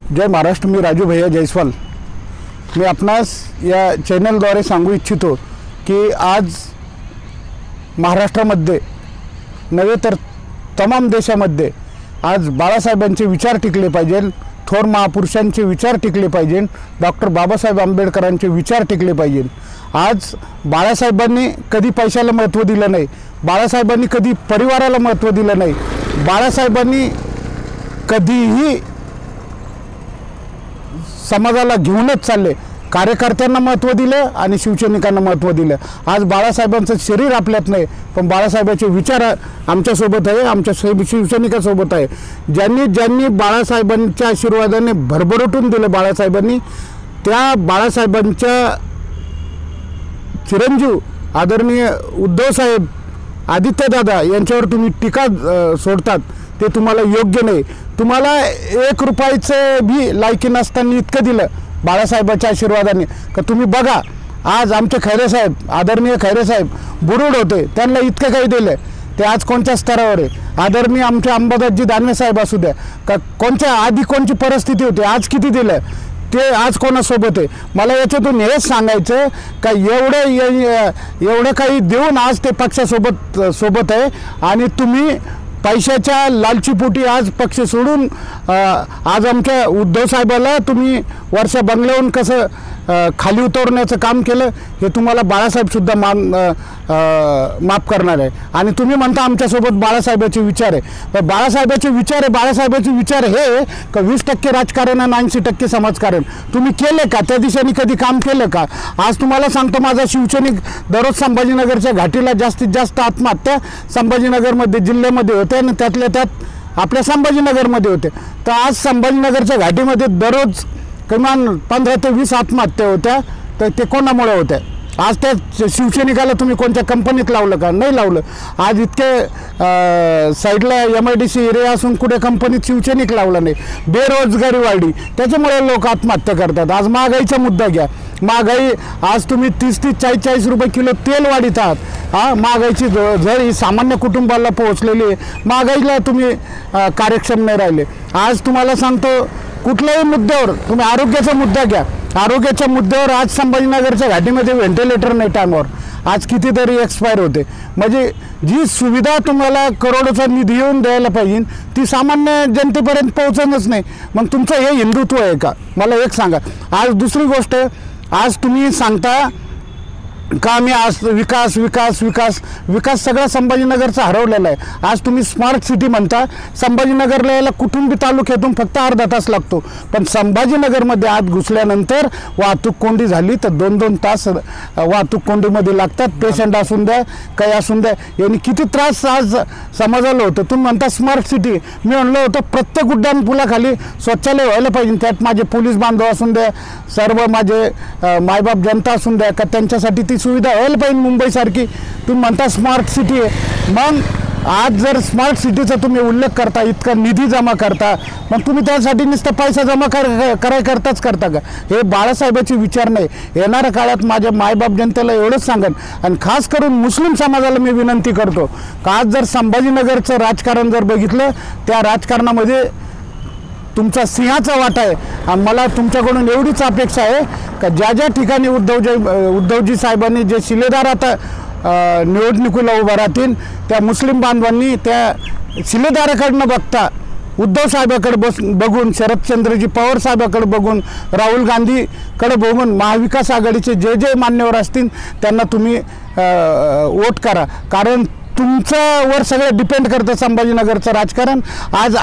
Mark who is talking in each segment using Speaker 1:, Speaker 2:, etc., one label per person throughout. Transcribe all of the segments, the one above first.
Speaker 1: जय महाराष्ट्र। मी राजू भैया जयस्वाल। मी आपणास या चॅनलद्वारे सांगू इच्छितो की आज महाराष्ट्रामध्ये नव्हे तर तमाम देशामध्ये आज बाळासाहेबांचे विचार टिकले पाहिजे, थोर महापुरुषांचे विचार टिकले पाहिजे, डॉक्टर बाबासाहेब आंबेडकरांचे विचार टिकले पाहिजे। आज बाळासाहेबांनी कधी पैशाला महत्त्व दिलं नाही, बाळासाहेबांनी कधी परिवाराला महत्त्व दिलं नाही, बाळासाहेबांनी कधीही समाजाला घेऊनच चालले, कार्यकर्त्यांना महत्त्व दिलं आणि शिवसैनिकांना महत्त्व दिलं। आज बाळासाहेबांचं शरीर आपल्यात नाही, पण बाळासाहेबांचे विचार आमच्यासोबत आहे, आमच्या शिवसैनिकांसोबत आहे। ज्यांनी बाळासाहेबांच्या आशीर्वादाने भरभराटून दिलं बाळासाहेबांनी, त्या बाळासाहेबांच्या चिरंजीव आदरणीय उद्धव साहेब, आदित्यदादा यांच्यावर तुम्ही टीका सोडतात ते तुम्हाला योग्य नाही। तुम्हाला 1 रुपयाचं भी लायकी नसताना इतकं दिलं बाळासाहेबांच्या आशीर्वादाने का तुम्ही बघा। आज आमचे खैरे साहेब, आदरणीय खैरे साहेब बुरुड होते, त्यांना इतकं काही दिलं, ते आज कोणत्या स्तरावर आहे। आदरणीय आमचे अंबादासजी दानवे साहेब असू द्या, का कोणत्या आधी कोणची परिस्थिती होती, आज किती दिलं, ते आज कोणासोबत आहे। मला याच्यातून हेच सांगायचं का एवढं काही देऊन आज ते पक्षासोबत आहे आणि तुम्ही पैशाच्या लालचीपोटी आज पक्ष सोडून आज आमच्या उद्धव साहेबाला तुम्ही वर्षा बंगल्याहून कसं खाली उतरण्याचं काम केलं हे तुम्हाला बाळासाहेबसुद्धा माफ करणार आहे। आणि तुम्ही म्हणता आमच्यासोबत बाळासाहेबांचे विचार आहे, पण बाळासाहेबांचे विचार हे का 20% राजकारण आणि 80% समाजकारण तुम्ही केले का, त्या दिशेने कधी काम केलं का। आज तुम्हाला सांगतो, माझा शिवसैनिक दररोज संभाजीनगरच्या घाटीला जास्तीत जास्त आत्महत्या संभाजीनगरमध्ये जिल्ह्यामध्ये होते आणि त्यातल्या त्यात आपल्या संभाजीनगरमध्ये होते। तर आज संभाजीनगरच्या घाटीमध्ये दररोज किमान 15 ते 20 आत्महत्या होत्या, तर ते कोणामुळे होत्या। आज त्या शिवसैनिकाला तुम्ही कोणत्या कंपनीत लावलं का, नाही लावलं। आज इतके साईडला MIDC एरिया असून कुठे कंपनीत शिवसैनिक लावला नाही, बेरोजगारी वाढली, त्याच्यामुळे लोक आत्महत्या करतात। आज महागाईचा मुद्दा घ्या, महागाई आज तुम्ही 30-30, 40-40 रुपये किलो तेल वाढीत आहात। महागाईची जर ही सामान्य कुटुंबाला पोहोचलेली आहे, महागाईला तुम्ही कार्यक्षम नाही राहिले। आज तुम्हाला सांगतो, कुठल्याही मुद्द्यावर तुम्ही आरोग्याचा मुद्दा घ्या, आरोग्याच्या मुद्द्यावर आज संभाजीनगरच्या घाटीमध्ये व्हेंटिलेटर नाही टायमावर, आज कितीतरी एक्सपायर होते। म्हणजे जी सुविधा तुम्हाला करोडोचा निधी येऊन द्यायला पाहिजे ती सामान्य जनतेपर्यंत पोहोचणच नाही, मग तुमचं हे हिंदुत्व आहे का, मला एक सांगा। आज दुसरी गोष्ट, आज तुम्ही सांगता का आम्ही आज विकास सगळा संभाजीनगरचा हरवलेला आहे। आज तुम्ही स्मार्ट सिटी म्हणता, संभाजीनगरला यायला कुटुंबी तालुक्यातून फक्त अर्धा तास लागतो, पण संभाजीनगरमध्ये आत घुसल्यानंतर वाहतूक कोंडी झाली तर 2-2 तास वाहतूक कोंडीमध्ये लागतात। पेशंट असून द्या, काही असून द्या, यांनी किती त्रास आज समाजाला होतं। तुम्ही म्हणता स्मार्ट सिटी, मी म्हणलं होतं प्रत्येक उड्डाणपुलाखाली शौचालय व्हायला पाहिजे, त्यात माझे पोलीस बांधव असून द्या, सर्व माझे मायबाप जनता असून द्या, का त्यांच्यासाठी ती सुविधा व्हायला पाहिजे मुंबईसारखी। तुम्ही म्हणता स्मार्ट सिटी आहे, मग आज जर स्मार्ट सिटीचा तुम्ही उल्लेख करता, इतका निधी जमा करता, मग तुम्ही त्यासाठी नुसतं पैसा जमा करता का। हे बाळासाहेबांचे विचार नाही। येणाऱ्या काळात माझ्या मायबाप जनतेला एवढंच सांगेन, आणि खास करून मुस्लिम समाजाला मी विनंती करतो का आज जर संभाजीनगरचं राजकारण जर बघितलं, त्या राजकारणामध्ये तुमचा सिंहाचा वाटा आहे। आणि मला तुमच्याकडून एवढीच अपेक्षा आहे का ज्या ठिकाणी उद्धवजी साहेबांनी जे शिलेदार आता निवडणुकीला उभा राहतील, त्या मुस्लिम बांधवांनी त्या शिलेदाराकडनं बघता उद्धव साहेबाकडे बघून, शरदचंद्रजी पवार साहेबाकडे बघून, राहुल गांधीकडे बघून महाविकास आघाडीचे जे मान्यवर असतील त्यांना तुम्ही वोट करा, कारण तुमच्यावर सगळं डिपेंड करतं संभाजीनगरचं राजकारण। आज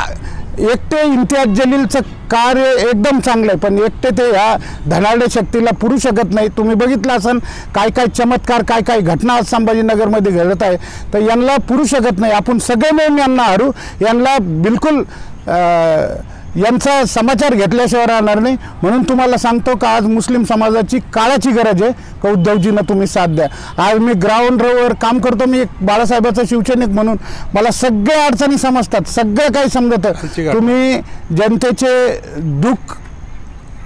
Speaker 1: एकटे इम्तियाज जलीलचं कार्य एकदम चांगलं आहे, पण एकटे ते ह्या धनाढ्य शक्तीला पुरू शकत नाही। तुम्ही बघितलं असाल काय चमत्कार, काय घटना आज संभाजीनगरमध्ये घडत आहे, तर यांना पुरू शकत नाही। आपण सगळे मिळून यांना हरू, यांना बिलकुल यांचा समाचार घेतल्याशिवाय राहणार नाही। म्हणून तुम्हाला सांगतो का आज मुस्लिम समाजाची काळाची गरज आहे का उद्धवजींना तुम्ही साथ द्या। आज मी ग्राउंडवर काम करतो, मी एक बाळासाहेबाचा शिवसैनिक म्हणून मला सगळ्या अडचणी समजतात, सगळं काही समजतं। तुम्ही जनतेचे दुःख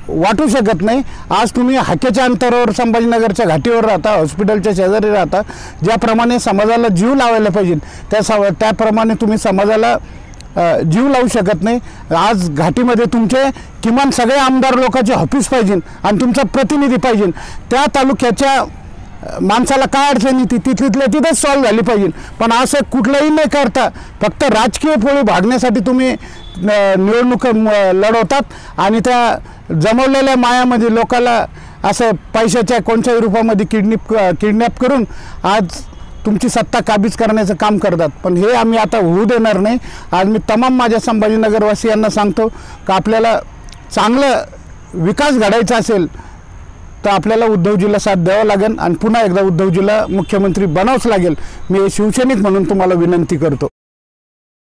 Speaker 1: वाटू शकत नाही। आज तुम्ही हाकेच्या अंतरावर संभाजीनगरच्या घाटीवर राहता, हॉस्पिटलच्या शेजारी राहता, ज्याप्रमाणे समाजाला जीव लावायला पाहिजे त्याप्रमाणे तुम्ही समाजाला जीव लावू शकत नाही। आज घाटीमध्ये तुमचे किमान सगळे आमदार लोकांचे ऑफिस पाहिजे आणि तुमचा प्रतिनिधी पाहिजे। त्या तालुक्याच्या माणसाला काय अडचण येते तिथल्या तिथेच सॉल्व्ह झाली पाहिजे। पण असं कुठलंही न करता फक्त राजकीय पोळी भागण्यासाठी तुम्ही निवडणूक लढवतात आणि त्या जमवलेल्या मायामध्ये लोकांना असं पैशाच्या कोणत्याही रूपामध्ये किडनॅप करून आज तुमची सत्ता काबीज करण्याचं काम करतात। पण हे आम्ही आता होऊ देणार नाही। आज मी तमाम माझ्या संभाजीनगरवासियांना सांगतो की आपल्याला चांगलं विकास घडायचा असेल तर आपल्याला उद्धवजीला साथ द्यावं लागेल आणि पुन्हा एकदा उद्धवजीला मुख्यमंत्री बनावंच लागेल। मी शिवसैनिक म्हणून तुम्हाला विनंती करतो।